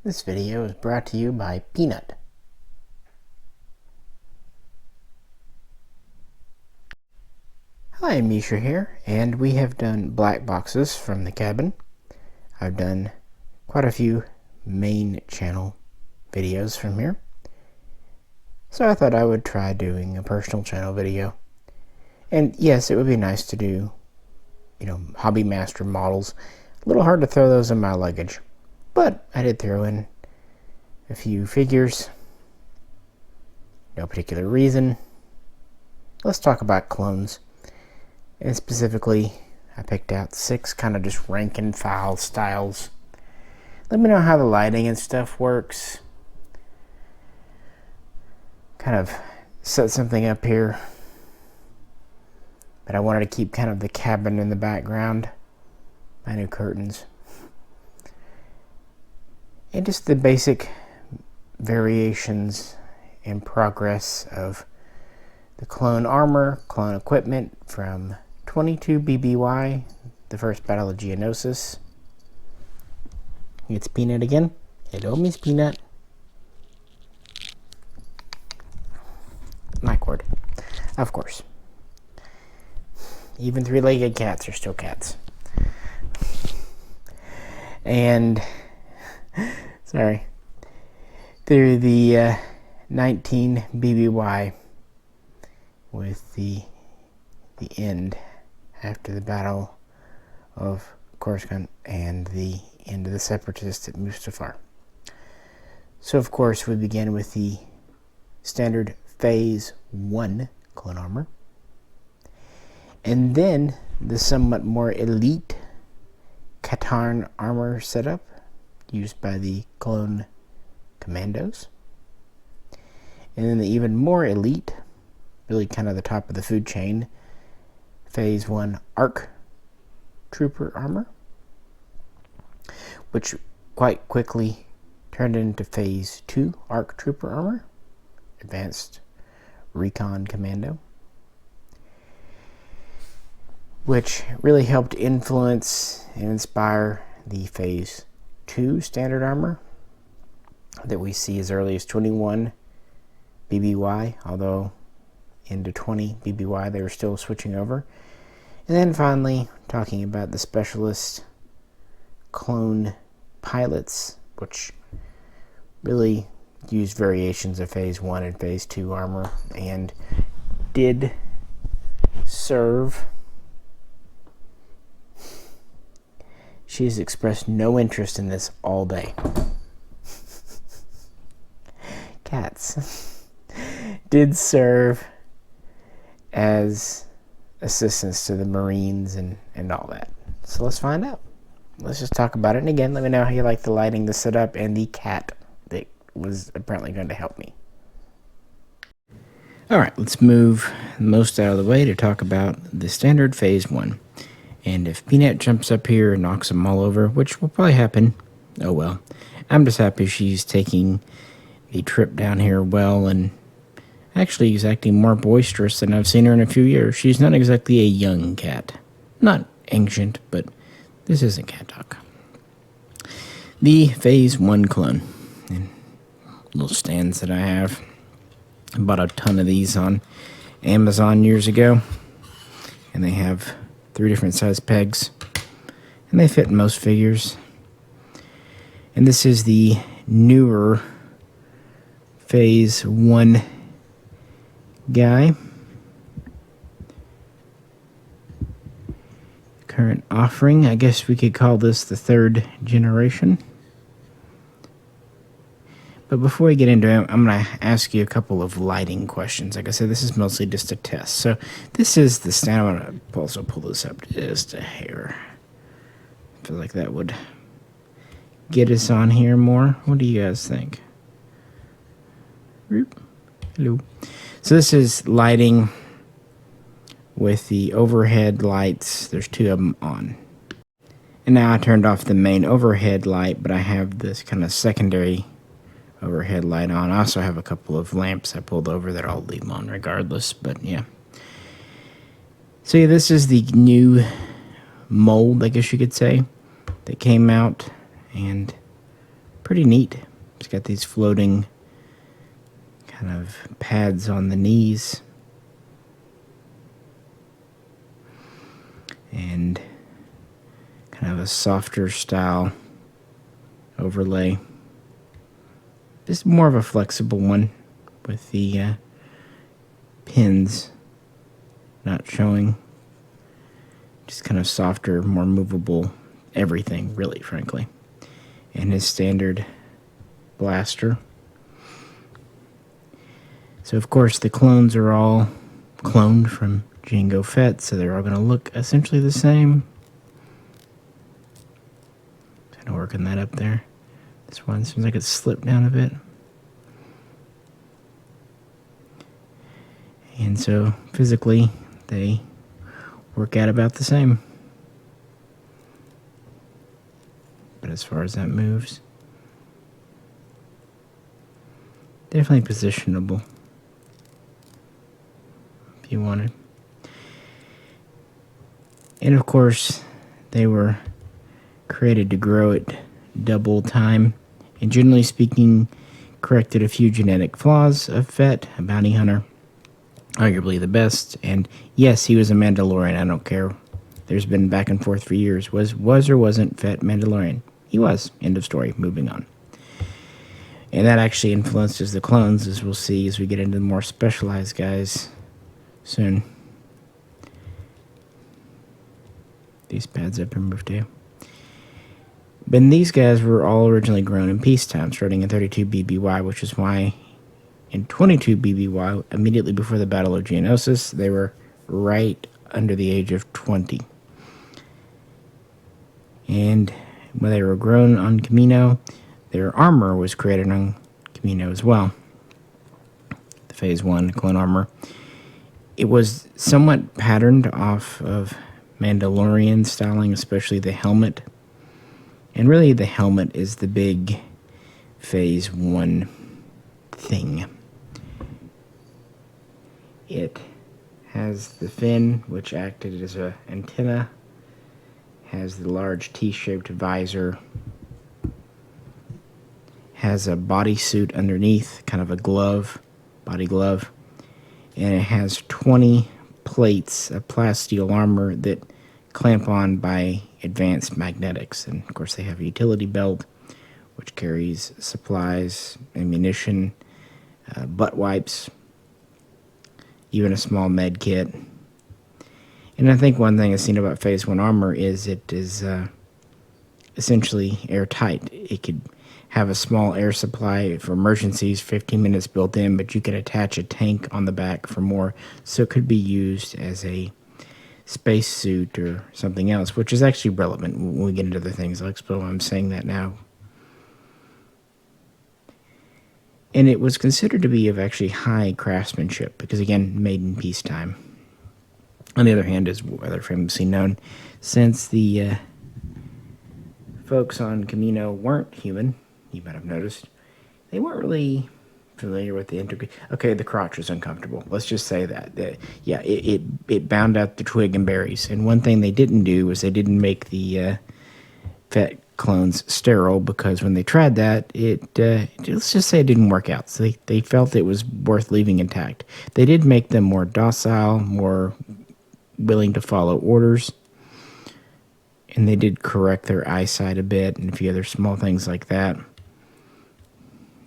This video is brought to you by Peanut. Hi, Misha here, and we have done black boxes from the cabin. I've done quite a few main channel videos from here, so I thought I would try doing a personal channel video. And yes, it would be nice to do, Hobby Master models. A little hard to throw those in my luggage, but I did throw in a few figures. No particular reason. Let's talk about clones. And specifically, I picked out 6 kind of just rank and file styles. Let me know how the lighting and stuff works. Kind of set something up here. But I wanted to keep kind of the cabin in the background. My new curtains. And just the basic variations and progress of the clone armor, clone equipment from 22 BBY, the first Battle of Geonosis. It's Peanut again. Hello, Miss Peanut. My cord. Of course. Even 3-legged cats are still cats. And, sorry. Through the 19 BBY with the end after the Battle of Coruscant and the end of the Separatists at Mustafar. So of course we begin with the standard Phase 1 clone armor, and then the somewhat more elite Katarn armor setup used by the clone commandos, and then the even more elite, really kind of the top of the food chain, Phase 1 ARC Trooper armor, which quite quickly turned into Phase 2 ARC Trooper armor, Advanced Recon Commando, which really helped influence and inspire the Phase 2 standard armor that we see as early as 21 BBY, although into 20 BBY they were still switching over. And then finally talking about the specialist clone pilots, which really used variations of Phase 1 and Phase 2 armor and did serve. She's expressed no interest in this all day. Cats did serve as assistants to the Marines and all that. So let's find out. Let's just talk about it. And again, let me know how you like the lighting, the setup, and the cat that was apparently going to help me. Alright, let's move most out of the way to talk about the standard Phase 1. And if Peanut jumps up here and knocks them all over, which will probably happen, oh well. I'm just happy she's taking the trip down here well, and actually is acting more boisterous than I've seen her in a few years. She's not exactly a young cat. Not ancient, but this isn't cat talk. The Phase 1 clone. And little stands that I have. I bought a ton of these on Amazon years ago. And they have 3 different size pegs. And they fit in most figures. And this is the newer Phase 1 guy. Current offering, I guess we could call this the 3rd generation. But before we get into it, I'm going to ask you a couple of lighting questions. Like I said, this is mostly just a test. So this is the stand. I'm going to also pull this up just a hair. I feel like that would get us on here more. What do you guys think? Hello. So this is lighting with the overhead lights. There's 2 of them on. And now I turned off the main overhead light, but I have this kind of secondary overhead light on. I also have a couple of lamps I pulled over that I'll leave on regardless, but yeah. So yeah, this is the new mold, I guess you could say, that came out, and pretty neat. It's got these floating kind of pads on the knees. And kind of a softer style overlay. This is more of a flexible one with the pins not showing. Just kind of softer, more movable everything, really, frankly. And his standard blaster. So, of course, the clones are all cloned from Jango Fett, so they're all going to look essentially the same. Kind of working that up there. This one seems like it's slipped down a bit. And so, physically, they work out about the same. But as far as that moves, definitely positionable if you wanted. And of course, they were created to grow at double time, and generally speaking, corrected a few genetic flaws of Fett, a bounty hunter, arguably the best. And yes, he was a Mandalorian. I don't care. There's been back and forth for years. Was or wasn't Fett Mandalorian? He was. End of story. Moving on. And that actually influences the clones, as we'll see as we get into the more specialized guys soon. These pads have been moved too. But these guys were all originally grown in peacetime, starting in 32 BBY, which is why in 22 BBY, immediately before the Battle of Geonosis, they were right under the age of 20. And when they were grown on Kamino, their armor was created on Kamino as well. The Phase 1 clone armor. It was somewhat patterned off of Mandalorian styling, especially the helmet. And really the helmet is the big Phase 1 thing. It has the fin, which acted as an antenna, has the large T-shaped visor, has a bodysuit underneath, kind of a glove, body glove, and it has 20 plates of plasteel armor that clamp on by advanced magnetics. And of course they have a utility belt, which carries supplies, ammunition, butt wipes, even a small med kit. And I think one thing I've seen about Phase 1 armor is it is essentially airtight. It could have a small air supply for emergencies, 15 minutes built in, but you can attach a tank on the back for more, so it could be used as a space suit or something else, which is actually relevant when we get into the things. I'll explain why I'm saying that now. And it was considered to be of actually high craftsmanship, because again, made in peacetime. On the other hand, as other famously known, since the folks on Kamino weren't human, you might have noticed, they weren't really familiar with the okay, the crotch was uncomfortable. Let's just say that. Yeah, it bound out the twig and berries. And one thing they didn't do was they didn't make the Fett clones sterile, because when they tried that, let's just say it didn't work out. So they felt it was worth leaving intact. They did make them more docile, more willing to follow orders, and they did correct their eyesight a bit and a few other small things like that.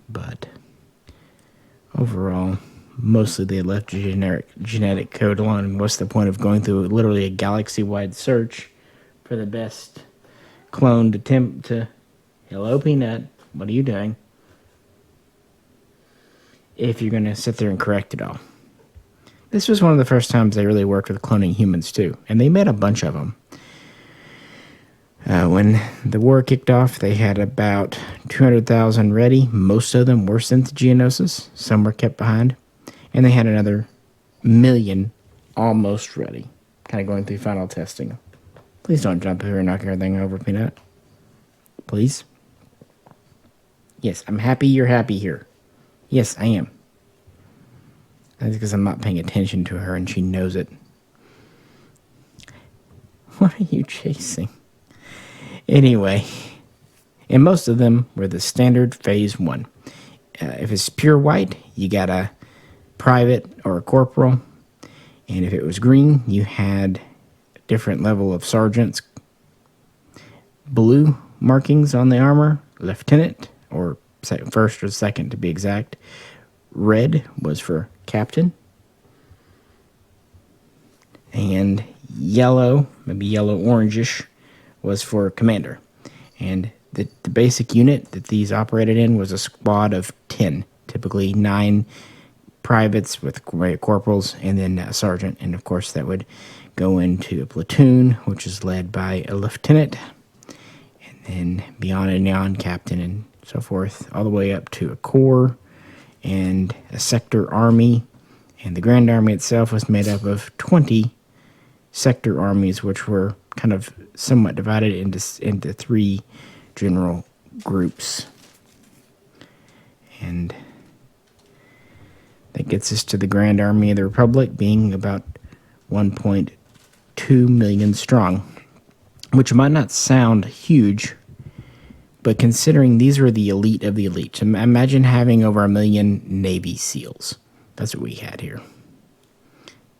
But overall, mostly they left genetic code alone. And what's the point of going through literally a galaxy-wide search for the best cloned attempt to... Hello, Peanut. What are you doing? If you're going to sit there and correct it all. This was one of the first times they really worked with cloning humans, too. And they made a bunch of them. When the war kicked off, they had about 200,000 ready. Most of them were sent to Geonosis. Some were kept behind. And they had another 1 million almost ready. Kind of going through final testing. Please don't jump here and knock everything over, Peanut. Please. Yes, I'm happy you're happy here. Yes, I am. That's because I'm not paying attention to her and she knows it. What are you chasing? Anyway, And most of them were the standard phase 1. If it's pure white, you got a private or a corporal. And if it was green, you had a different level of sergeants. Blue markings on the armor, lieutenant, or first or second to be exact. Red was for captain. And yellow, maybe yellow-orangish, was for commander. And the basic unit that these operated in was a squad of 10, typically 9 privates with corporals and then a sergeant. And of course that would go into a platoon, which is led by a lieutenant, and then beyond and beyond captain and so forth, all the way up to a corps and a sector army. And the Grand Army itself was made up of 20 sector armies, which were kind of somewhat divided into 3 general groups. And that gets us to the Grand Army of the Republic being about 1.2 million strong, which might not sound huge, but considering these were the elite of the elite. So imagine having over 1 million Navy SEALs. That's what we had here.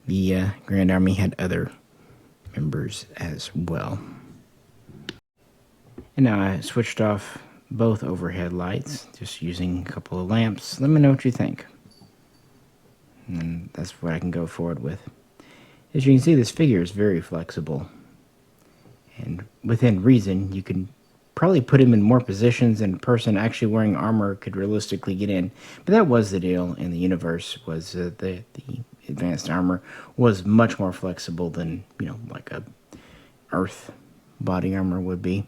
The Grand Army had other members as well. And now I switched off both overhead lights, just using a couple of lamps. Let me know what you think. And that's what I can go forward with. As you can see, this figure is very flexible. And within reason, you can probably put him in more positions than a person actually wearing armor could realistically get in. But that was the deal in the universe, was the advanced armor was much more flexible than, like a Earth body armor would be.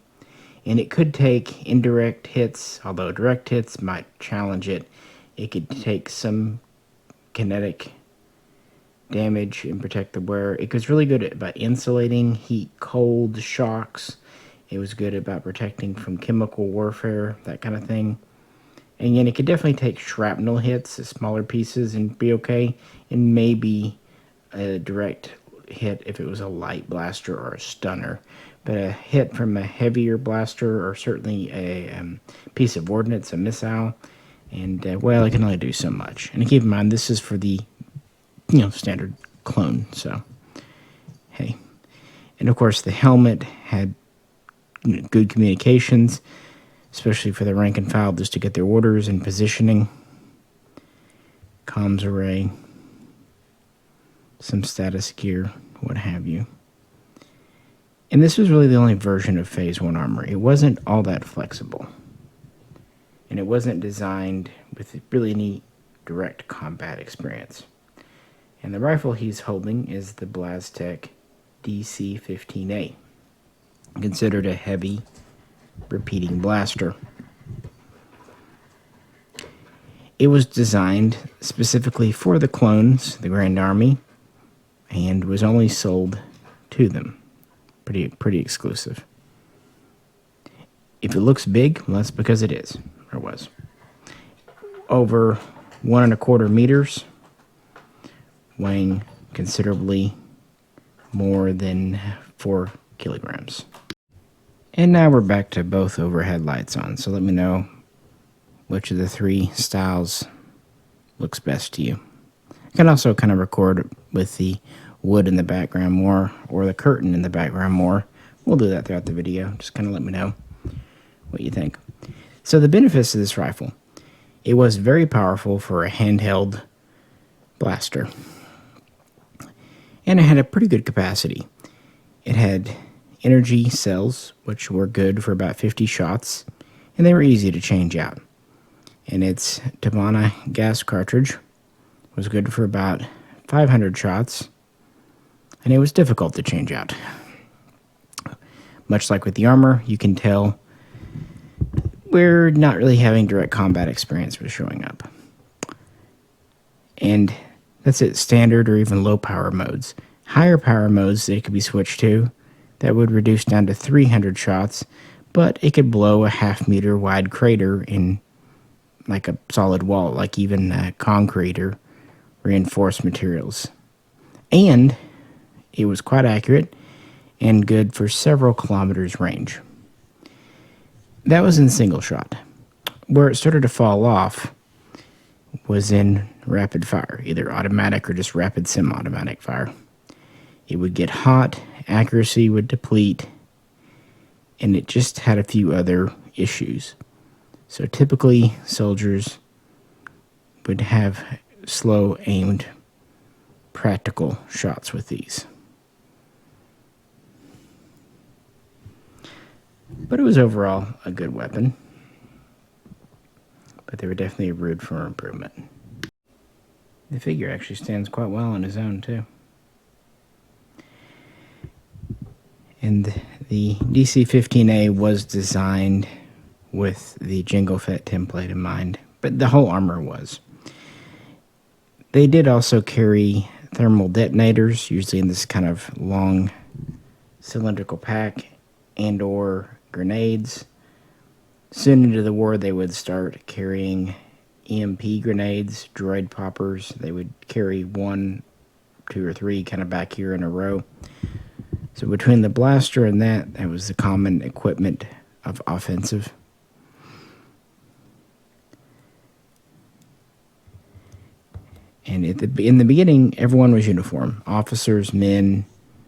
And it could take indirect hits, although direct hits might challenge it. It could take some kinetic damage and protect the wearer. It was really good about insulating heat, cold, shocks. It was good about protecting from chemical warfare, that kind of thing. And yet it could definitely take shrapnel hits, smaller pieces, and be okay. And maybe a direct hit if it was a light blaster or a stunner. But a hit from a heavier blaster, or certainly a piece of ordnance, a missile, and, well, it can only do so much. And keep in mind, this is for the, standard clone, so, hey. And, of course, the helmet had good communications, especially for the rank and file, just to get their orders and positioning. Comms array, some status gear, what have you. And this was really the only version of Phase 1 armor. It wasn't all that flexible. And it wasn't designed with really any direct combat experience. And the rifle he's holding is the Blastech DC-15A, considered a heavy repeating blaster. It was designed specifically for the clones, the Grand Army, and was only sold to them. Pretty exclusive. If it looks big, well, that's because it is, or was. Over 1.25 meters, weighing considerably more than 4 kilograms. And now we're back to both overhead lights on, so let me know which of the 3 styles looks best to you. I can also kind of record with the wood in the background more, or the curtain in the background more. We'll do that throughout the video. Just kind of let me know what you think. So the benefits of this rifle: it was very powerful for a handheld blaster, and it had a pretty good capacity. It had energy cells, which were good for about 50 shots, and they were easy to change out. And its Tabana gas cartridge was good for about 500 shots, and it was difficult to change out. Much like with the armor, you can tell we're not really having direct combat experience with showing up. And that's at standard or even low power modes. Higher power modes that it could be switched to, that would reduce down to 300 shots, but it could blow a 1/2 meter wide crater in like a solid wall, like even concrete or reinforced materials. And it was quite accurate and good for several kilometers range. That was in single shot. Where it started to fall off was in rapid fire, either automatic or just rapid semi-automatic fire. It would get hot, accuracy would deplete, and it just had a few other issues. So typically, soldiers would have slow aimed practical shots with these. But it was overall a good weapon. But they were definitely a room for improvement. The figure actually stands quite well on his own, too. And the DC-15A was designed with the Jango Fett template in mind, but the whole armor was. They did also carry thermal detonators, usually in this kind of long cylindrical pack, and or grenades. Soon into the war, they would start carrying EMP grenades, droid poppers. They would carry 1, 2, or 3 kind of back here in a row. So between the blaster and that was the common equipment of offensive. And in the beginning, everyone was uniform. Officers, men,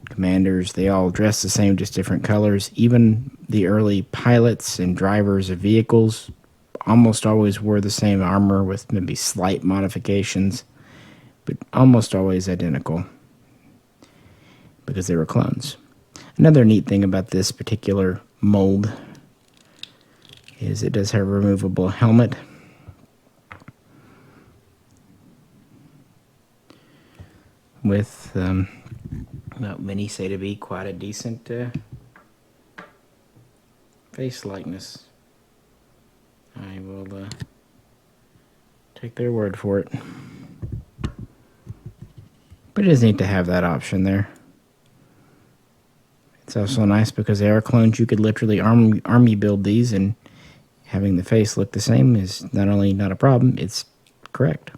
commanders, they all dressed the same, just different colors. Even the early pilots and drivers of vehicles almost always wore the same armor with maybe slight modifications, but almost always identical because they were clones. Another neat thing about this particular mold is it does have a removable helmet. With many say to be quite a decent face likeness. I will take their word for it. But it is neat to have that option there. It's also nice because they are clones. You could literally army build these, and having the face look the same is not only not a problem, it's correct.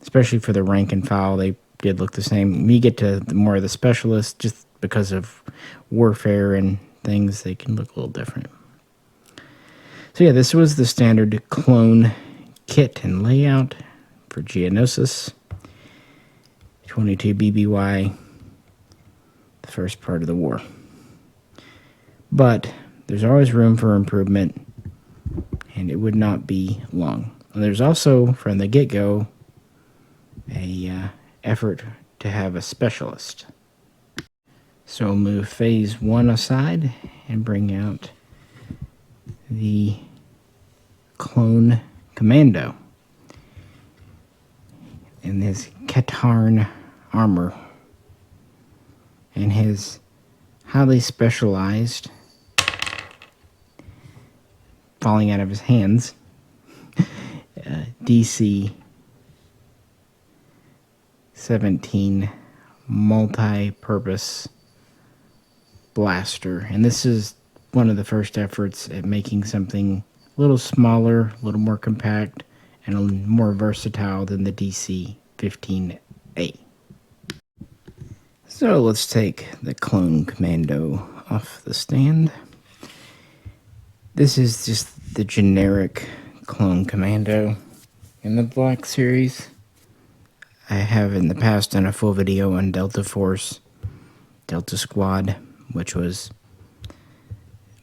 Especially for the rank and file, they did look the same. When you get to more of the specialists, just because of warfare and things, they can look a little different. So yeah, this was the standard clone kit and layout for Geonosis 22 BBY, the first part of the war. But there's always room for improvement, and it would not be long. And there's also, from the get-go, a effort to have a specialist. So move phase 1 aside and bring out the clone commando in his Katarn armor and his highly specialized, falling out of his hands, DC-17 multi-purpose blaster. And this is one of the first efforts at making something a little smaller, a little more compact, and more versatile than the DC-15A. So let's take the Clone Commando off the stand. This is just the generic Clone Commando in the Black Series. I have in the past done a full video on Delta Force, Delta Squad, which was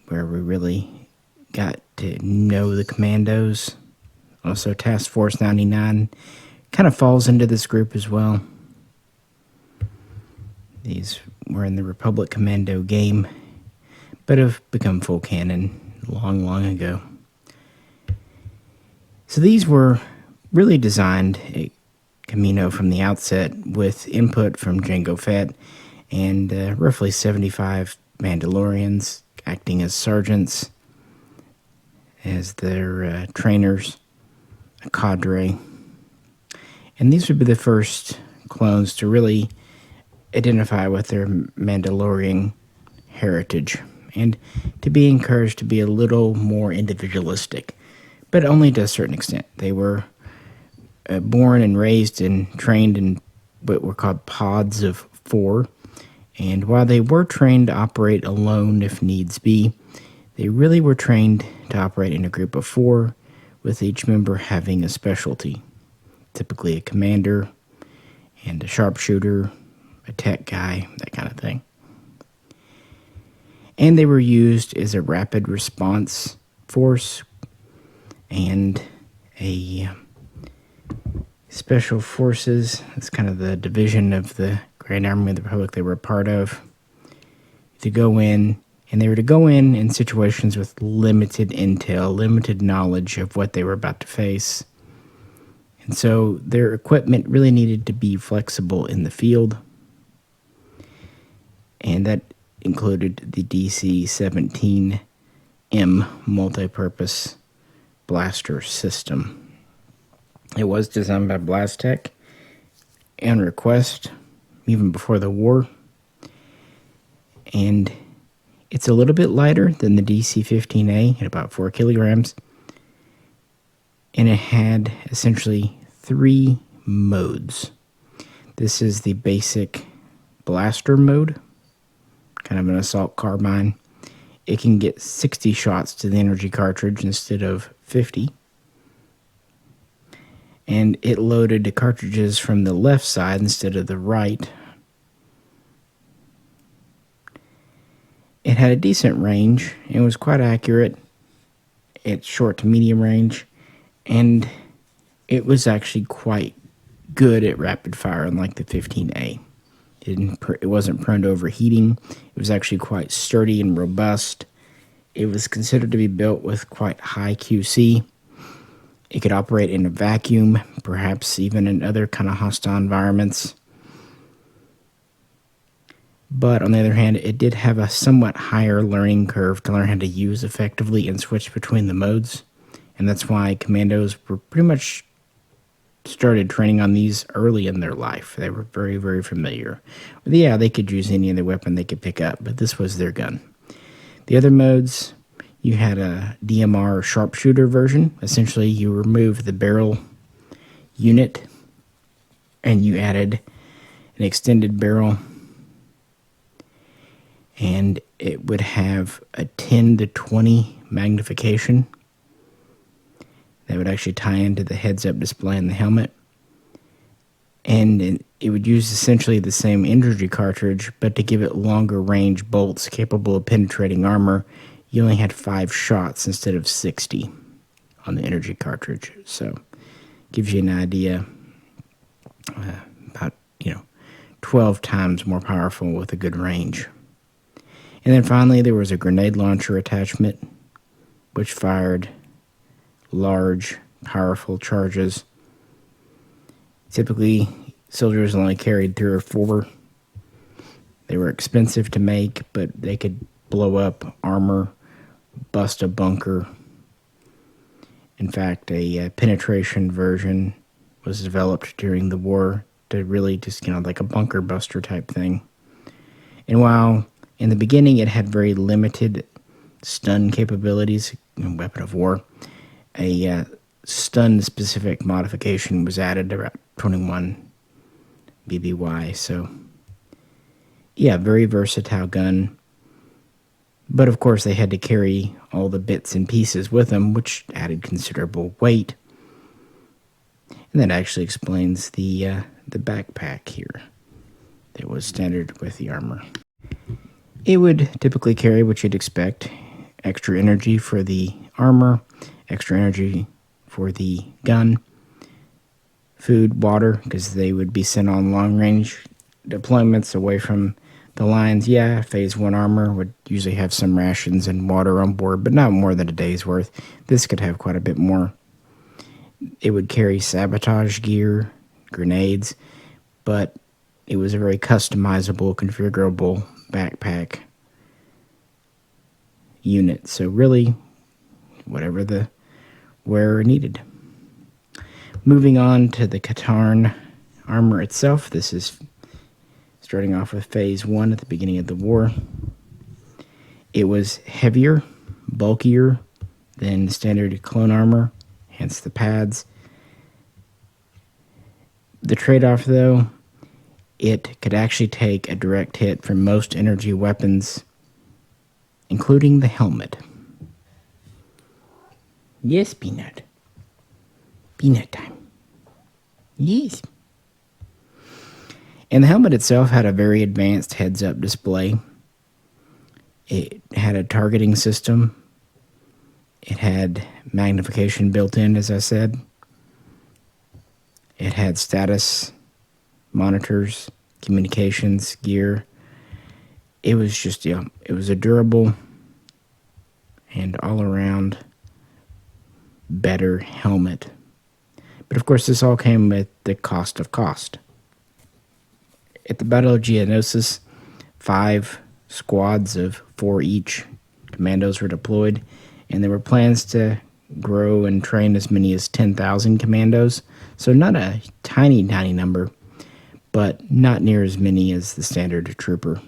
where we really got to know the commandos. Also Task Force 99 kind of falls into this group as well. These were in the Republic Commando game, but have become full canon long ago. So these were really designed at Camino from the outset with input from Jango Fett and roughly 75 Mandalorians acting as sergeants, as their trainers, a cadre. And these would be the first clones to really identify with their Mandalorian heritage and to be encouraged to be a little more individualistic, but only to a certain extent. They were born and raised and trained in what were called pods of 4, and while they were trained to operate alone if needs be, They really were trained to operate in a group of 4, with each member having a specialty, typically a commander and a sharpshooter, a tech guy, that kind of thing. And they were used as a rapid response force and a special forces. It's kind of the division of the Grand Army of the Republic they were a part of, to go in, and they were to go in situations with limited intel, limited knowledge of what they were about to face. And so their equipment really needed to be flexible in the field, and that included the DC-17M multi-purpose blaster system. It was designed by Blastech on request, even before the war, and it's a little bit lighter than the DC-15A at about 4 kilograms, and it had essentially 3 modes. This is the basic blaster mode, kind of an assault carbine. It can get 60 shots to the energy cartridge instead of 50. And it loaded the cartridges from the left side instead of the right. It had a decent range. It was quite accurate. It's short to medium range. And it was actually quite good at rapid fire, unlike the 15A. It wasn't prone to overheating. It was actually quite sturdy and robust. It was considered to be built with quite high QC. It could operate in a vacuum, perhaps even in other kind of hostile environments. But on the other hand, it did have a somewhat higher learning curve to learn how to use effectively and switch between the modes. And that's why commandos were pretty much started training on these early in their life. They were very, very familiar. But yeah, they could use any other weapon they could pick up, but this was their gun. The other modes, you had a DMR sharpshooter version. Essentially, you removed the barrel unit and you added an extended barrel, and it would have a 10 to 20 magnification that would actually tie into the heads-up display in the helmet. And it would use essentially the same energy cartridge, but to give it longer range bolts capable of penetrating armor, you only had 5 shots instead of 60 on the energy cartridge. So gives you an idea, about 12 times more powerful with a good range. And then finally there was a grenade launcher attachment, which fired large, powerful charges. Typically, soldiers only carried 3 or 4. They were expensive to make, but they could blow up armor, bust a bunker. In fact, a penetration version was developed during the war to really just, like a bunker buster type thing. And while in the beginning it had very limited stun capabilities, weapon of war, a stun-specific modification was added to 21 BBY. So, yeah, very versatile gun. But, of course, they had to carry all the bits and pieces with them, which added considerable weight. And that actually explains the backpack here that was standard with the armor. It would typically carry what you'd expect: extra energy for the armor, extra energy for the gun, food, water, because they would be sent on long-range deployments away from the lines. Yeah, Phase 1 armor would usually have some rations and water on board, but not more than a day's worth. This could have quite a bit more. It would carry sabotage gear, grenades, but it was a very customizable, configurable backpack unit. So really, whatever the wearer needed. Moving on to the Katarn armor itself. This is starting off with Phase 1 at the beginning of the war. It was heavier, bulkier than standard clone armor, hence the pads. The trade-off, though, it could actually take a direct hit from most energy weapons, including the helmet. Yes, Peanut. Peanut time. Yes. And the helmet itself had a very advanced heads-up display. It had a targeting system. It had magnification built in, as I said. It had status monitors, communications gear. It was just, it was a durable and all-around better helmet. But of course, this all came at the cost of cost. At the Battle of Geonosis, 5 squads of 4 each commandos were deployed, and there were plans to grow and train as many as 10,000 commandos. So not a tiny number, but not near as many as the standard trooper.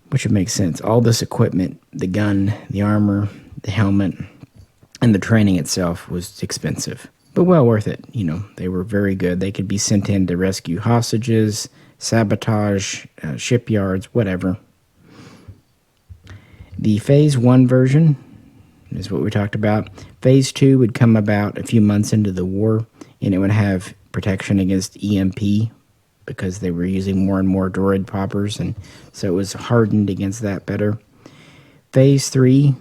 Which would make sense. All this equipment, the gun, the armor, the helmet, and the training itself was expensive. But well worth it. They were very good. They could be sent in to rescue hostages, sabotage, shipyards, whatever. The Phase 1 version is what we talked about. Phase 2 would come about a few months into the war, and it would have protection against EMP because they were using more and more droid poppers, and so it was hardened against that better. Phase 3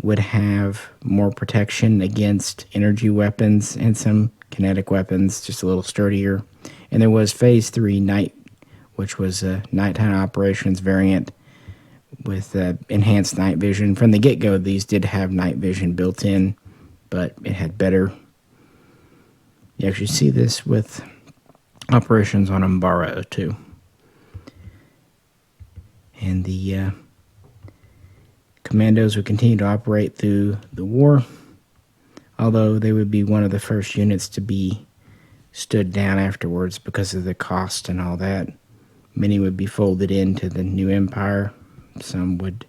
would have more protection against energy weapons and some kinetic weapons, just a little sturdier. And there was Phase 3 Night, which was a nighttime operations variant with enhanced night vision. From the get-go, these did have night vision built in, but it had better. You actually see this with operations on Umbara too. And the commandos would continue to operate through the war, although they would be one of the first units to be stood down afterwards because of the cost and all that. Many would be folded into the new empire. Some would,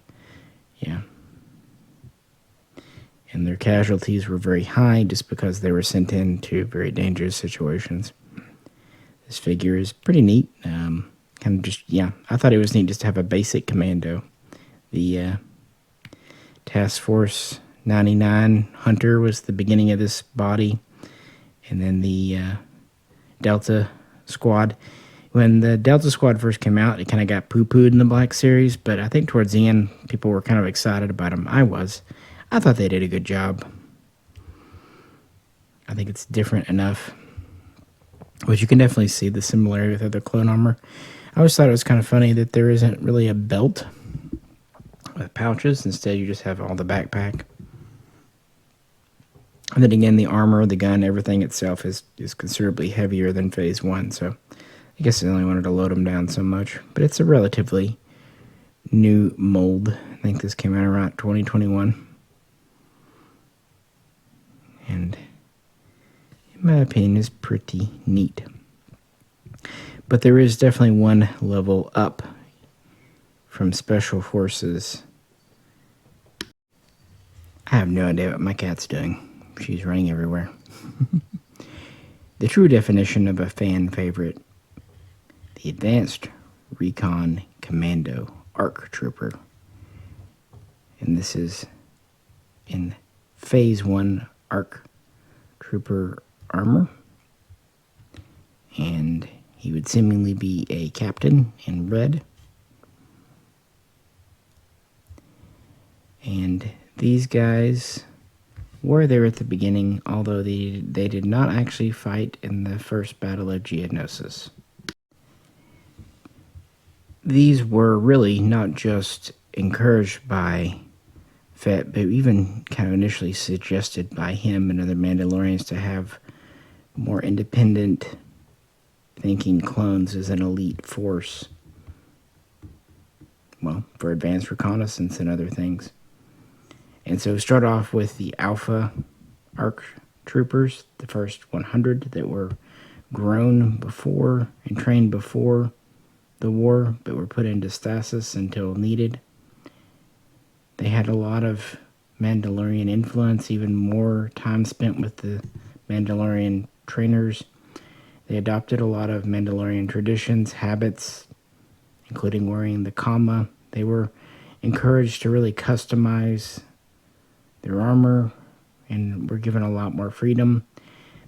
and their casualties were very high just because they were sent into very dangerous situations. This figure is pretty neat. I thought it was neat just to have a basic commando. The Task Force 99 Hunter was the beginning of this body, and then the Delta Squad. When the Delta Squad first came out, it kind of got poo-pooed in the Black Series, but I think towards the end, people were kind of excited about them. I was. I thought they did a good job. I think it's different enough, but you can definitely see the similarity with other clone armor. I always thought it was kind of funny that there isn't really a belt with pouches. Instead, you just have all the backpack. And then again, the armor, the gun, everything itself is considerably heavier than Phase 1, so I guess they only wanted to load them down so much. But it's a relatively new mold. I think this came out around 2021. And in my opinion, is pretty neat. But there is definitely one level up from Special Forces. I have no idea what my cat's doing. She's running everywhere. The true definition of a fan favorite, the Advanced Recon Commando ARC Trooper. And this is in Phase 1 ARC Trooper armor. And he would seemingly be a captain in red. And these guys were there at the beginning, although they did not actually fight in the first Battle of Geonosis. These were really not just encouraged by Fett, but even kind of initially suggested by him and other Mandalorians to have more independent thinking clones as an elite force. Well, for advanced reconnaissance and other things. And so start off with the Alpha ARC Troopers, the first 100 that were grown before and trained before the war, but were put into stasis until needed. They had a lot of Mandalorian influence, even more time spent with the Mandalorian trainers. They adopted a lot of Mandalorian traditions, habits, including wearing the kama. They were encouraged to really customize their armor and were given a lot more freedom.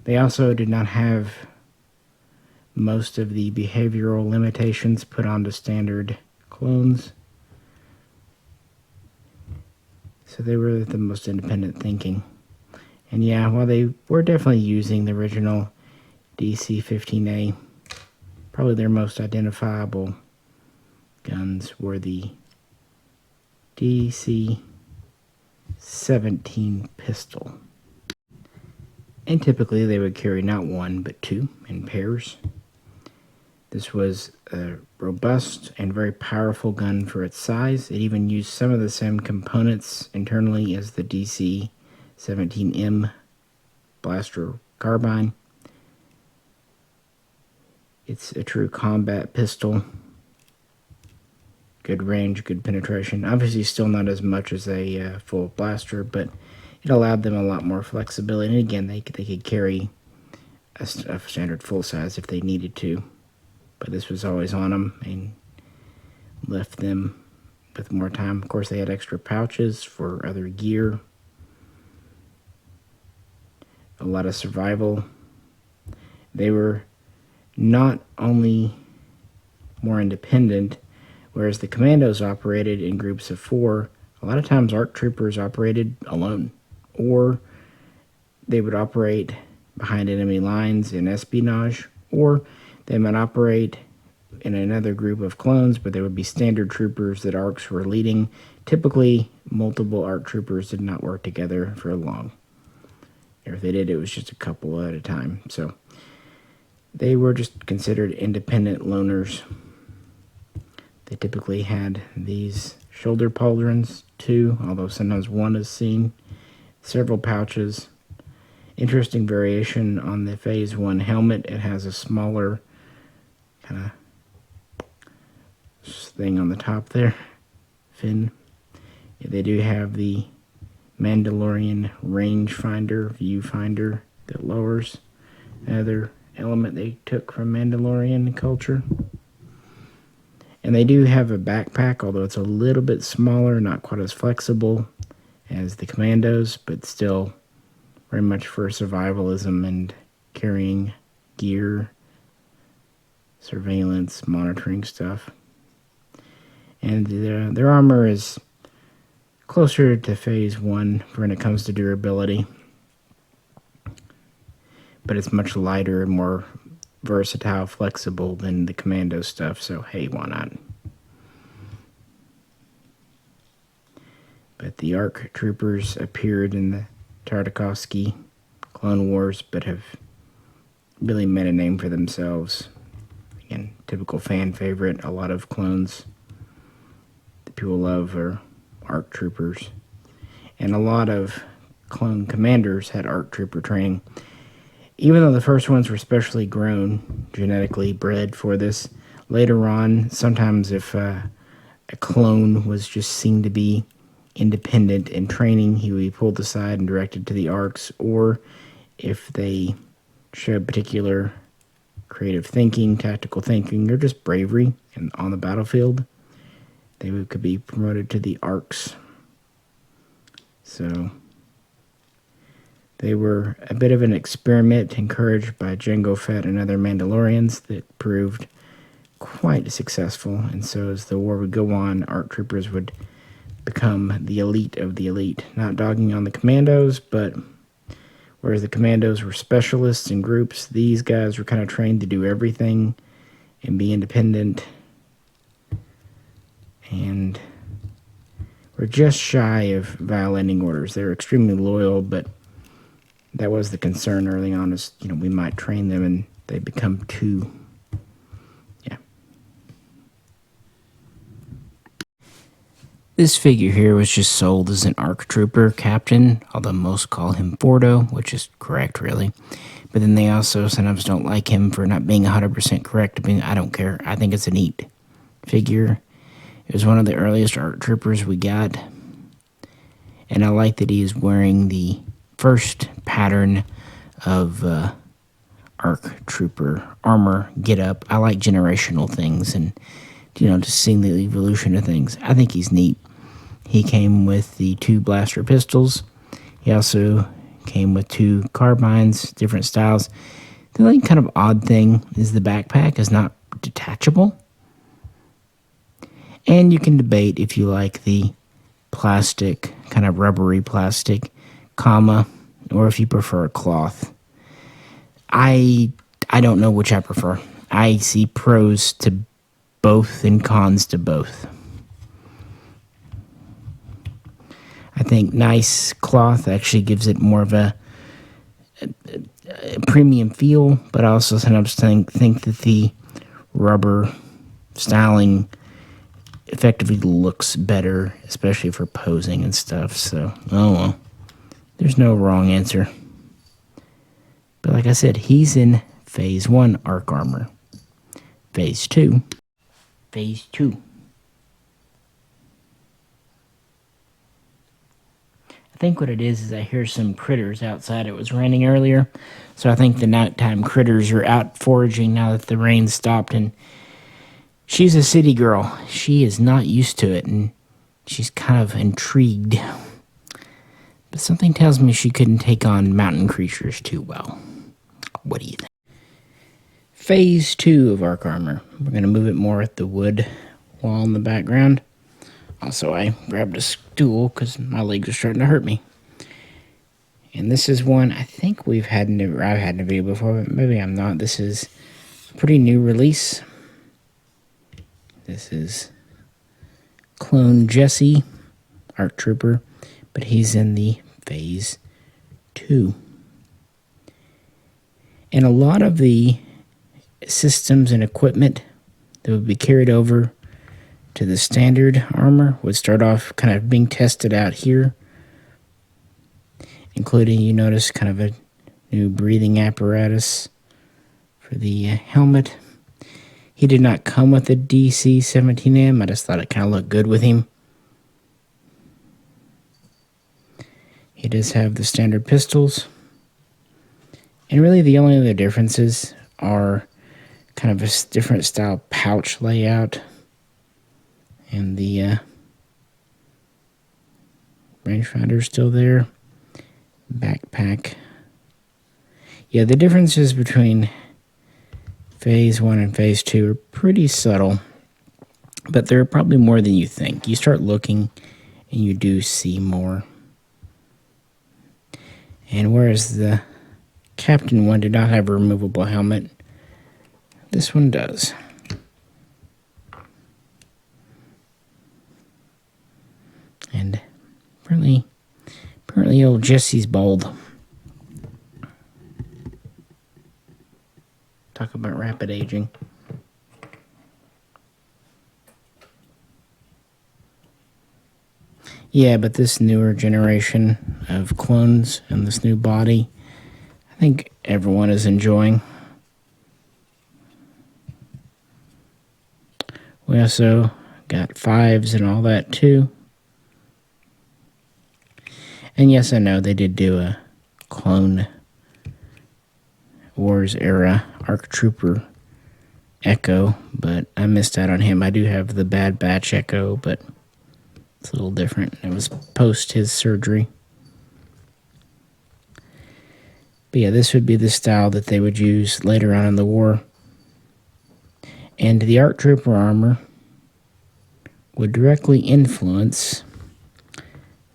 They also did not have most of the behavioral limitations put onto standard clones. So they were the most independent thinking. And yeah, while they were definitely using the original DC-15A, probably their most identifiable guns were the DC-17 pistol. And typically they would carry not one, but two in pairs. This was a robust and very powerful gun for its size. It even used some of the same components internally as the DC-17M blaster carbine. It's a true combat pistol. Good range, good penetration. Obviously still not as much as a full blaster, but it allowed them a lot more flexibility. And again, they could carry a standard full size if they needed to. But this was always on them and left them with more time. Of course, they had extra pouches for other gear. A lot of survival. They were not only more independent, whereas the commandos operated in groups of 4, a lot of times ARC troopers operated alone, or they would operate behind enemy lines in espionage, or they might operate in another group of clones, but there would be standard troopers that ARCs were leading. Typically, multiple ARC troopers did not work together for long. Or if they did, it was just a couple at a time. So they were just considered independent loners. They typically had these shoulder pauldrons, 2, although sometimes 1 is seen. Several pouches. Interesting variation on the Phase 1 helmet. It has a smaller kind of thing on the top there. Fin. Yeah, they do have the Mandalorian rangefinder, viewfinder that lowers. Another element they took from Mandalorian culture. And they do have a backpack, although it's a little bit smaller, not quite as flexible as the commandos, but still very much for survivalism and carrying gear, surveillance, monitoring stuff. And their armor is closer to Phase 1 when it comes to durability, but it's much lighter and more versatile, flexible than the commando stuff, so hey, why not? But the ARC troopers appeared in the Tartakovsky Clone Wars, but have really made a name for themselves. Again, typical fan favorite. A lot of clones that people love are ARC troopers. And a lot of clone commanders had ARC trooper training. Even though the first ones were specially grown, genetically bred for this, later on, sometimes if a clone was just seen to be independent in training, he would be pulled aside and directed to the ARCs, or if they showed particular creative thinking, tactical thinking, or just bravery on the battlefield, they could be promoted to the ARCs. So they were a bit of an experiment encouraged by Jango Fett and other Mandalorians that proved quite successful. And so as the war would go on, ARC troopers would become the elite of the elite. Not dogging on the commandos, but whereas the commandos were specialists in groups, these guys were kind of trained to do everything and be independent. And were just shy of violating orders. They were extremely loyal, but that was the concern early on, is, we might train them and they become too, This figure here was just sold as an ARC Trooper captain, although most call him Fordo, which is correct, really. But then they also sometimes don't like him for not being 100% correct. I don't care. I think it's a neat figure. It was one of the earliest ARC Troopers we got. And I like that he is wearing the first pattern of ARC Trooper armor get-up. I like generational things and, just seeing the evolution of things. I think he's neat. He came with the 2 blaster pistols. He also came with 2 carbines, different styles. The only kind of odd thing is the backpack is not detachable. And you can debate if you like the plastic, kind of rubbery plastic, or if you prefer cloth. I don't know which I prefer. I see pros to both and cons to both. I think nice cloth actually gives it more of a premium feel, but I also sometimes think that the rubber styling effectively looks better, especially for posing and stuff. So, oh well. There's no wrong answer. But like I said, he's in Phase 1 Arc Armor. Phase 2. Phase 2. I think what it is I hear some critters outside. It was raining earlier, so I think the nighttime critters are out foraging now that the rain stopped. And she's a city girl. She is not used to it, and she's kind of intrigued. But something tells me she couldn't take on mountain creatures too well. What do you think? Phase 2 of Arc Armor. We're going to move it more at the wood wall in the background. Also, I grabbed a stool because my legs are starting to hurt me. And this is one I think I've had in a video before, but maybe I'm not. This is a pretty new release. This is Clone Jesse, Arc Trooper, but he's in the Phase 2. And a lot of the systems and equipment that would be carried over to the standard armor would start off kind of being tested out here, including, you notice, kind of a new breathing apparatus for the helmet. He did not come with a DC-17M. I just thought it kind of looked good with him. He does have the standard pistols. And really the only other differences are kind of a different style pouch layout and the rangefinder still there. Backpack. Yeah, the differences between Phase 1 and Phase 2 are pretty subtle, but there are probably more than you think. You start looking and you do see more. And whereas the Captain one did not have a removable helmet, this one does. And apparently old Jesse's bald. Talk about rapid aging. Yeah, but this newer generation of clones and this new body, I think everyone is enjoying. We also got 5s and all that too. And yes, I know they did do a Clone Wars era Arc Trooper Echo, but I missed out on him. I do have the Bad Batch Echo, but it's a little different. It was post his surgery. But yeah, this would be the style that they would use later on in the war. And the Arc Trooper armor would directly influence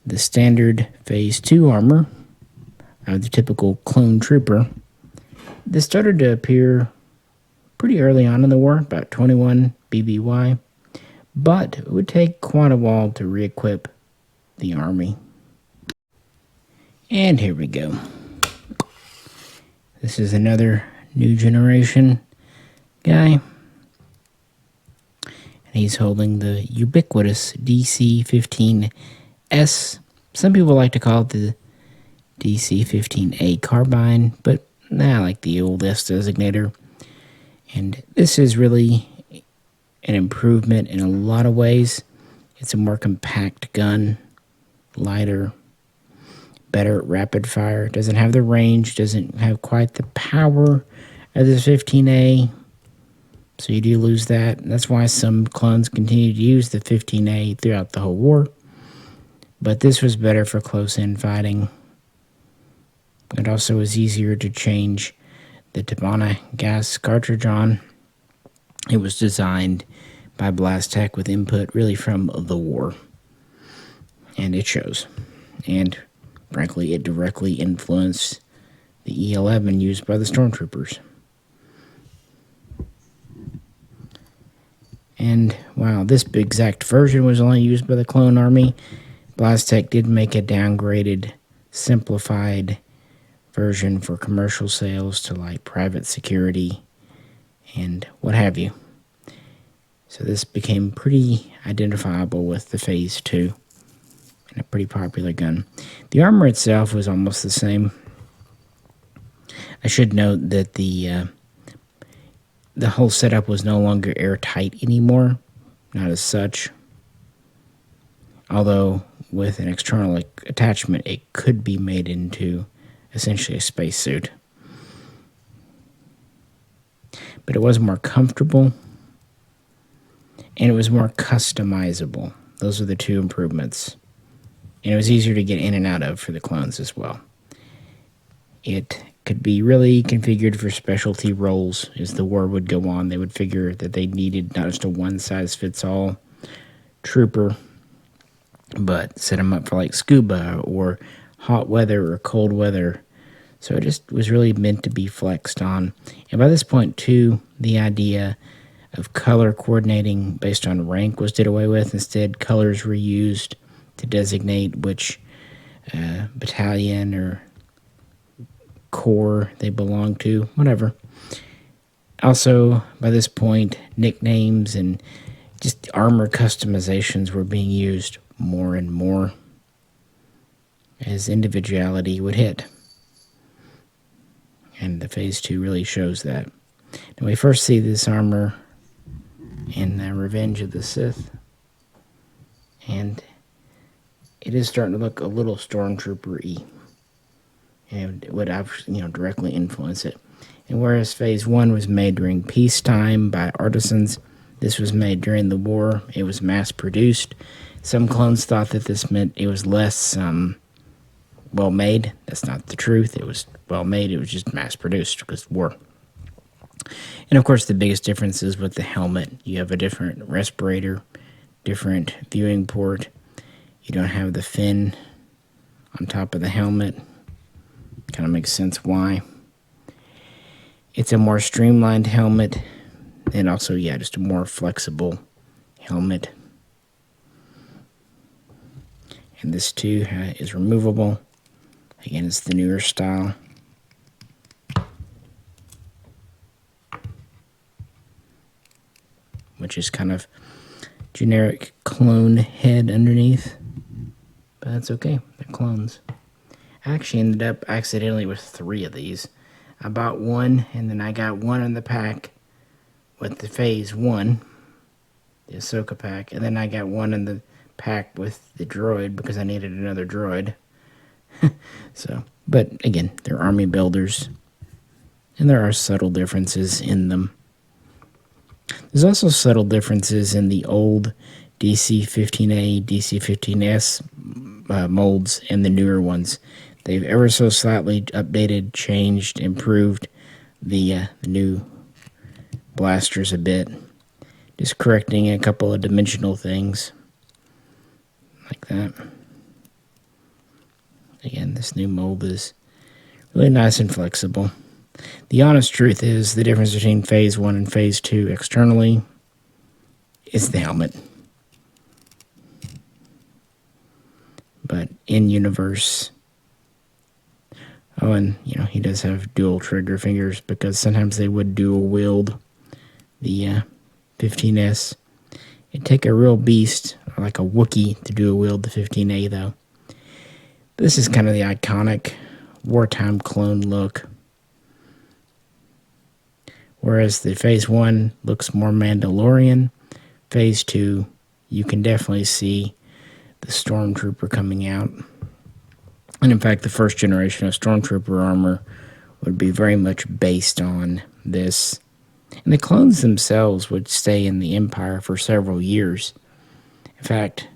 the standard Phase 2 armor of the typical clone trooper. This started to appear pretty early on in the war, about 21 BBY, but it would take quite a while to re-equip the army. And here we go. This is another new generation guy. And he's holding the ubiquitous DC-15S. Some people like to call it the DC-15A carbine, but I like the old S designator. And this is really an improvement in a lot of ways. It's a more compact gun, lighter, better at rapid fire. Doesn't have the range, doesn't have quite the power of the 15A. So you do lose that. That's why some clones continue to use the 15A throughout the whole war. But this was better for close-in fighting. It also was easier to change the Tabana gas cartridge on. It was designed by Blastech with input really from the war. And it shows. And frankly, it directly influenced the E11 used by the Stormtroopers. And while this exact version was only used by the Clone Army, Blastech did make a downgraded, simplified version for commercial sales to like private security and what have you. So this became pretty identifiable with the Phase 2 and a pretty popular gun. The armor itself was almost the same. I should note that the whole setup was no longer airtight anymore, not as such. Although with an external attachment, it could be made into essentially a spacesuit. But it was more comfortable, and it was more customizable. Those are the two improvements. And it was easier to get in and out of for the clones as well. It could be really configured for specialty roles. As the war would go on, they would figure that they needed not just a one-size-fits-all trooper, but set them up for like scuba or hot weather or cold weather. So it just was really meant to be flexed on. And by this point, too, the idea of color coordinating based on rank was did away with. Instead, colors were used to designate which battalion or corps they belonged to, whatever. Also, by this point, nicknames and just armor customizations were being used more and more as individuality would hit. And the Phase 2 really shows that. And we first see this armor in Revenge of the Sith. And it is starting to look a little Stormtrooper-y. And it would directly influence it. And whereas Phase 1 was made during peacetime by artisans, this was made during the war. It was mass-produced. Some clones thought that this meant it was less well-made. That's not the truth. It was well-made. It was just mass-produced because war. And, of course, the biggest difference is with the helmet. You have a different respirator, different viewing port. You don't have the fin on top of the helmet. Kind of makes sense why. It's a more streamlined helmet, and also, just a more flexible helmet. And this, too, is removable. Again, it's the newer style. Which is kind of generic clone head underneath. But that's okay. They're clones. I actually ended up accidentally with 3 of these. I bought one, and then I got one in the pack with the Phase 1, the Ahsoka pack, and then I got one in the pack with the droid because I needed another droid. But again, they're army builders, and there are subtle differences in them. There's also subtle differences in the old DC-15A, DC-15S molds and the newer ones. They've ever so slightly updated, changed, improved the new blasters a bit. Just correcting a couple of dimensional things. Like that. Again, this new mold is really nice and flexible. The honest truth is the difference between Phase 1 and Phase 2 externally is the helmet. But in universe, and he does have dual trigger fingers because sometimes they would dual wield the 15S. It'd take a real beast, like a Wookiee, to dual wield the 15A though. This is kind of the iconic wartime clone look. Whereas the Phase 1 looks more Mandalorian, Phase 2, you can definitely see the Stormtrooper coming out. And in fact, the first generation of Stormtrooper armor would be very much based on this. And the clones themselves would stay in the Empire for several years. In fact,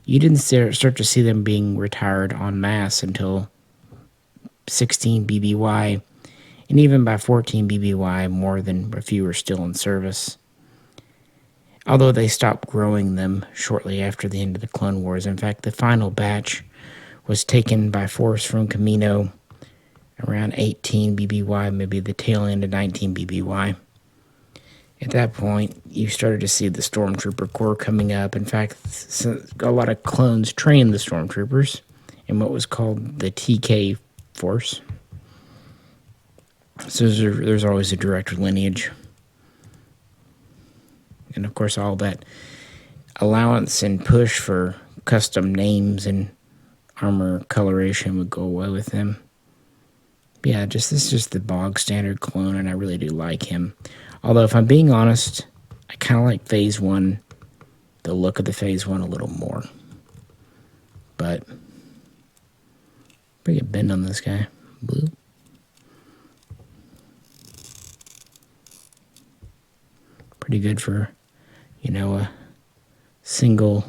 you didn't start to see them being retired en masse until 16 BBY, and even by 14 BBY, more than a few are still in service. Although they stopped growing them shortly after the end of the Clone Wars. In fact, the final batch was taken by force from Kamino around 18 BBY, maybe the tail end of 19 BBY. At that point, you started to see the Stormtrooper Corps coming up. In fact, a lot of clones trained the Stormtroopers in what was called the TK Force. So there's always a direct lineage. And of course, all that allowance and push for custom names and armor coloration would go away with them. But yeah, this is just the bog standard clone, and I really do like him. Although, if I'm being honest, I kind of like Phase 1, the look of the Phase 1 a little more. But, pretty good bend on this guy. Blue. Pretty good for, a single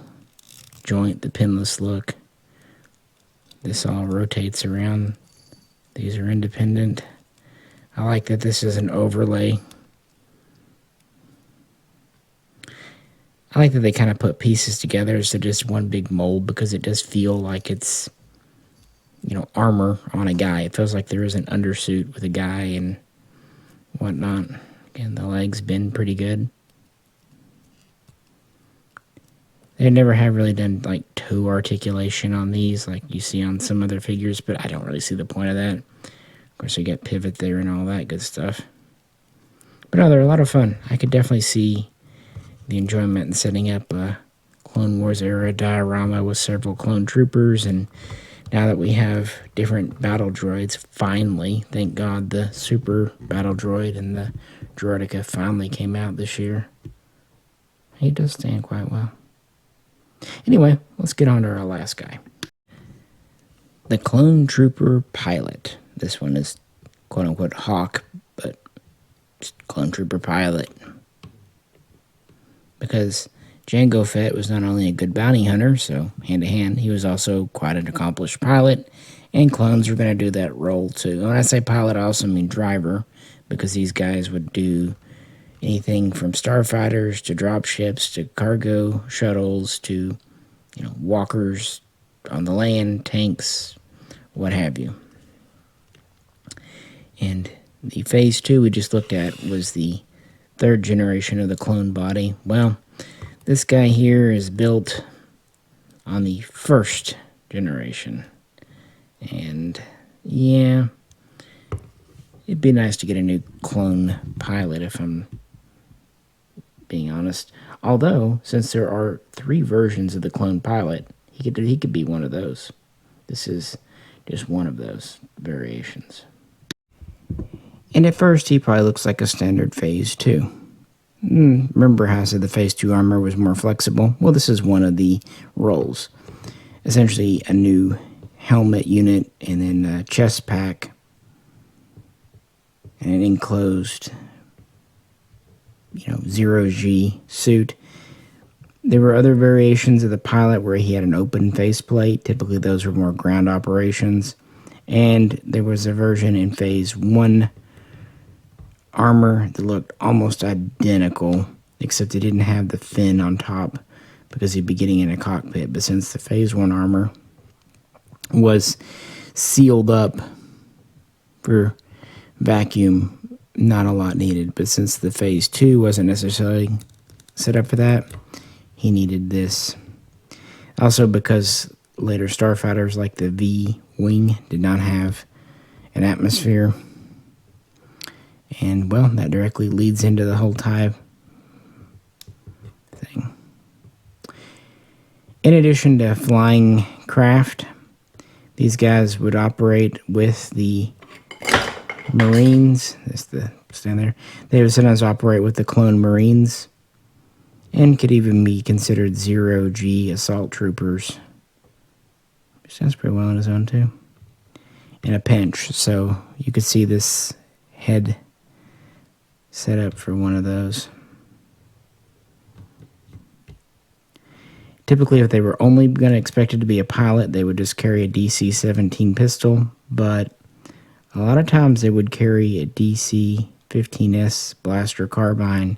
joint, the pinless look. This all rotates around. These are independent. I like that this is an overlay. I like that they kind of put pieces together instead of just one big mold, because it does feel like it's, armor on a guy. It feels like there is an undersuit with a guy and whatnot. Again, the legs bend pretty good. They never have really done like toe articulation on these like you see on some other figures, but I don't really see the point of that. Of course, you get pivot there and all that good stuff. But no, they're a lot of fun. I could definitely see the enjoyment in setting up a Clone Wars era diorama with several clone troopers, and now that we have different battle droids, finally, thank God, the Super Battle Droid and the Droideka finally came out this year. He does stand quite well. Anyway, let's get on to our last guy. The Clone Trooper Pilot. This one is quote-unquote Hawk, but just Clone Trooper Pilot. Because Jango Fett was not only a good bounty hunter, so hand-to-hand, he was also quite an accomplished pilot, and clones were going to do that role too. When I say pilot, I also mean driver, because these guys would do anything from starfighters to dropships to cargo shuttles to, walkers on the land, tanks, what have you. And the Phase 2 we just looked at was the third generation of the clone body. Well, this guy here is built on the first generation. And, yeah, it'd be nice to get a new clone pilot if I'm being honest. Although, since there are 3 versions of the clone pilot, he could be one of those. This is just one of those variations. And at first, he probably looks like a standard Phase 2. Remember how I said the Phase 2 armor was more flexible? Well, this is one of the roles. Essentially, a new helmet unit, and then a chest pack, and an enclosed zero-G suit. There were other variations of the pilot where he had an open faceplate. Typically, those were more ground operations. And there was a version in Phase 1 armor that looked almost identical, except it didn't have the fin on top because he'd be getting in a cockpit. But since the Phase 1 armor was sealed up for vacuum, not a lot needed, but since the Phase 2 wasn't necessarily set up for that, he needed this. Also because later starfighters like the V-Wing did not have an atmosphere. And, well, that directly leads into the whole TIE thing. In addition to flying craft, these guys would operate with the Marines. That's the stand there. They would sometimes operate with the clone Marines, and could even be considered zero-G assault troopers. Sounds pretty well on his own too. In a pinch, so you could see this head set up for one of those. Typically, if they were only going to expect it to be a pilot, they would just carry a DC-17 pistol, but A lot of times they would carry a DC-15S blaster carbine,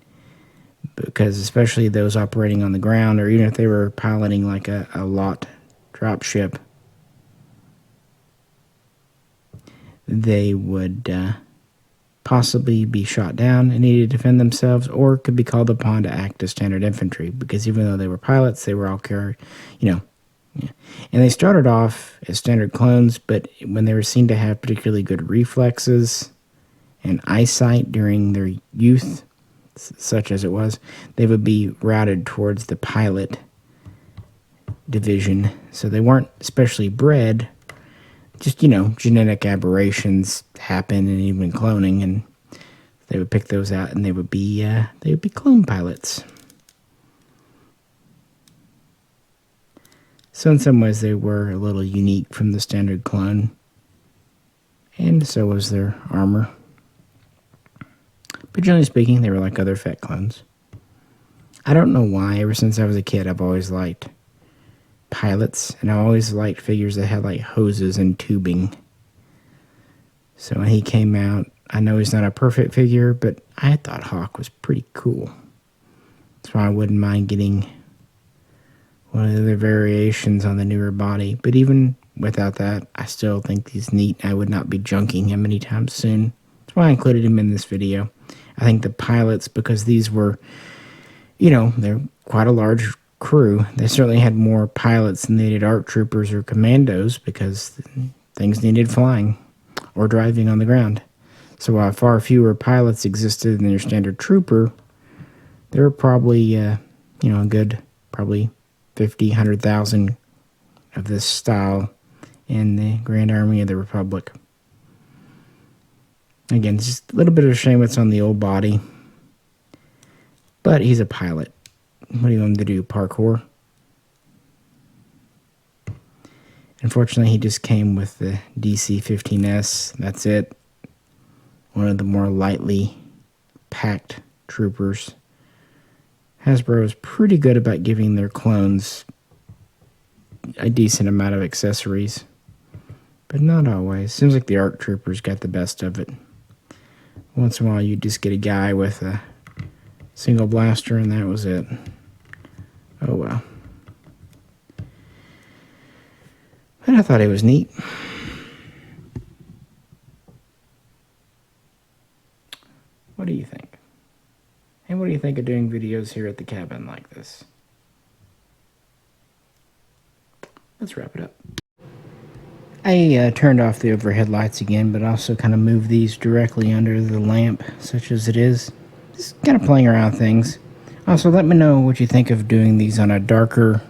because especially those operating on the ground, or even if they were piloting like a lot drop ship, they would possibly be shot down and need to defend themselves, or could be called upon to act as standard infantry, because even though they were pilots, they were all carried, yeah. And they started off as standard clones, but when they were seen to have particularly good reflexes and eyesight during their youth, such as it was, they would be routed towards the pilot division. So they weren't specially bred, just, genetic aberrations happen, and even cloning, and they would pick those out, and they would be clone pilots. So in some ways they were a little unique from the standard clone, and so was their armor. But generally speaking, they were like other Fett clones. I don't know why, ever since I was a kid, I've always liked pilots, and I always liked figures that had like hoses and tubing. So when he came out, I know he's not a perfect figure, but I thought Hawk was pretty cool. That's why I wouldn't mind getting one of the other variations on the newer body. But even without that, I still think he's neat. I would not be junking him anytime soon. That's why I included him in this video. I think the pilots, because these were, they're quite a large crew. They certainly had more pilots than they did ARC troopers or commandos, because things needed flying or driving on the ground. So while far fewer pilots existed than your standard trooper, there were probably, a good, probably 50, 100,000 of this style in the Grand Army of the Republic. Again, it's just a little bit of a shame it's on the old body, but he's a pilot. What do you want him to do, parkour? Unfortunately, he just came with the DC-15S. That's it. One of the more lightly packed troopers. Hasbro is pretty good about giving their clones a decent amount of accessories, but not always. Seems like the ARC troopers got the best of it. Once in a while, you just get a guy with a single blaster, and that was it. Oh well. But I thought it was neat. What do you think? And what do you think of doing videos here at the cabin like this? Let's wrap it up. I turned off the overhead lights again, but also kind of moved these directly under the lamp, such as it is. Just kind of playing around with things. Also, let me know what you think of doing these on a darker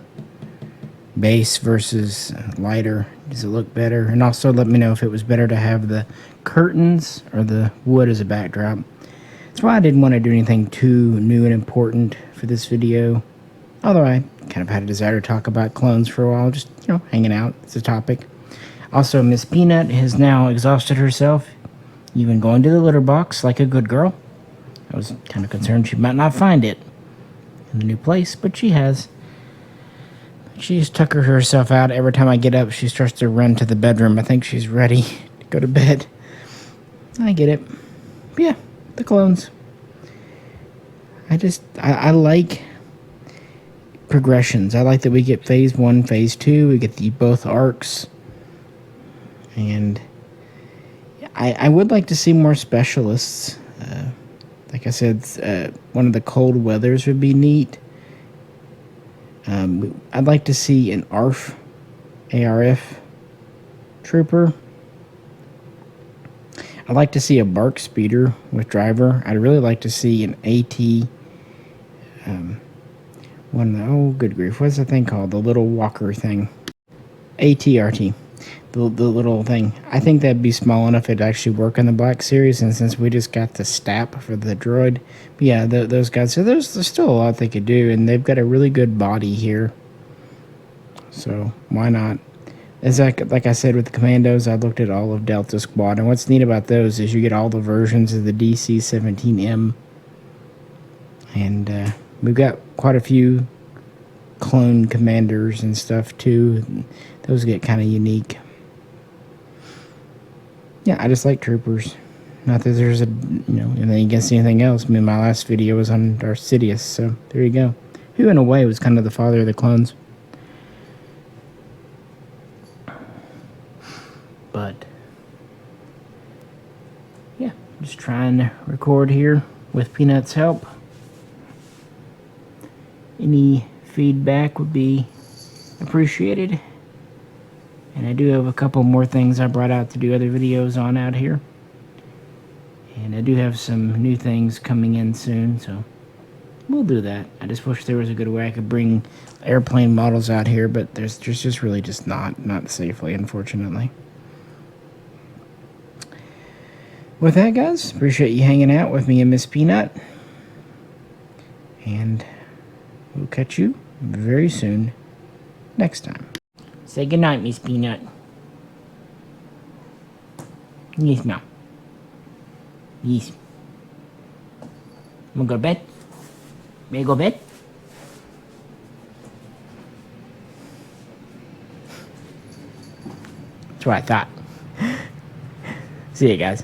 base versus lighter. Does it look better? And also let me know if it was better to have the curtains or the wood as a backdrop. That's why I didn't want to do anything too new and important for this video. Although I kind of had a desire to talk about clones for a while, just, hanging out. It's a topic. Also, Miss Peanut has now exhausted herself, even going to the litter box like a good girl. I was kind of concerned she might not find it in the new place, but she has. She's tuckered herself out. Every time I get up, she starts to run to the bedroom. I think she's ready to go to bed. I get it. But yeah, the clones. I like progressions. I like that we get phase 1, phase 2. We get both arcs. And I would like to see more specialists. Like I said, one of the cold weathers would be neat. I'd like to see an ARF trooper. I'd like to see a bark speeder with driver. I'd really like to see an AT. Oh, good grief. What's the thing called? The little walker thing. ATRT. The little thing. I think that'd be small enough it'd actually work in the Black Series, and since we just got the STAP for the droid, but yeah, those guys, so there's still a lot they could do, and they've got a really good body here, so why not? As like I said with the Commandos, I looked at all of Delta Squad, and what's neat about those is you get all the versions of the DC-17M, and we've got quite a few clone commanders and stuff too. Those get kind of unique. yeah, I just like troopers. Not that there's anything against anything else. I mean, my last video was on Darth Sidious, so there you go. Who, in a way, was kind of the father of the clones. But, yeah, just trying to record here with Peanut's help. Any feedback would be appreciated. And I do have a couple more things I brought out to do other videos on out here. And I do have some new things coming in soon, so we'll do that. I just wish there was a good way I could bring airplane models out here, but there's just really just not safely, unfortunately. With that, guys, appreciate you hanging out with me and Miss Peanut. And we'll catch you very soon next time. Say goodnight, Miss Peanut. Yes, ma'am. Yes. Wanna go to bed? May I go to bed? That's what I thought. See you guys.